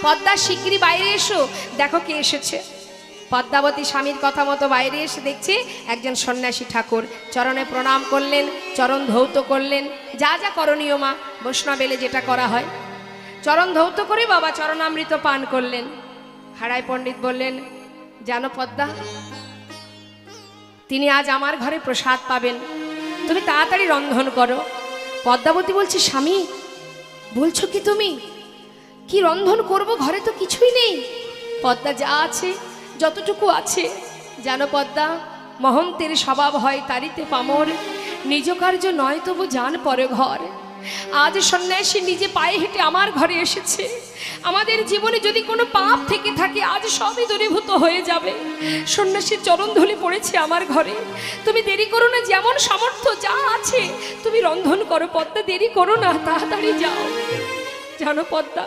পদ্মা শিগগিরই বাইরে এসো, দেখো কে এসেছে। পদ্মাবতী স্বামীর কথা মতো বাইরে এসে দেখছে একজন সন্ন্যাসী ঠাকুর। চরণে প্রণাম করলেন, চরণ ধৌত করলেন, যা যা করণীয় মা বৈষ্ণব এলে যেটা করা হয়। চরণ ধৌত করে বাবা চরণামৃত পান করলেন। হারাই পণ্ডিত বললেন, জানো পদ্মা, তিনি আজ আমার ঘরে প্রসাদ পাবেন, তুমি তাড়াতাড়ি রন্ধন করো। পদ্মাবতী বলছে, স্বামী বলছো কি তুমি? কি রন্ধন করব, ঘরে তো কিছুই নেই। পদ্মা, যা আছে যতটুকু আছে, জানো পদ্মা, মহন্তের স্বভাব হয় তারিতে পামর, নিজ কার্য নয় তবু যান পরে ঘর। আজ সন্ন্যাসী নিজে পায়ে হেঁটে আমার ঘরে এসেছে। আমাদের জীবনে যদি কোনো পাপ থেকে থাকে আজ সবই দূরীভূত হয়ে যাবে। সন্ন্যাসীর চরণ ধুলি পড়েছে আমার ঘরে, তুমি দেরি করো না, যেমন সামর্থ্য যা আছে তুমি রন্ধন করো। পদ্মা, দেরি করো না, তাড়াতাড়ি যাও। জানো পদ্মা,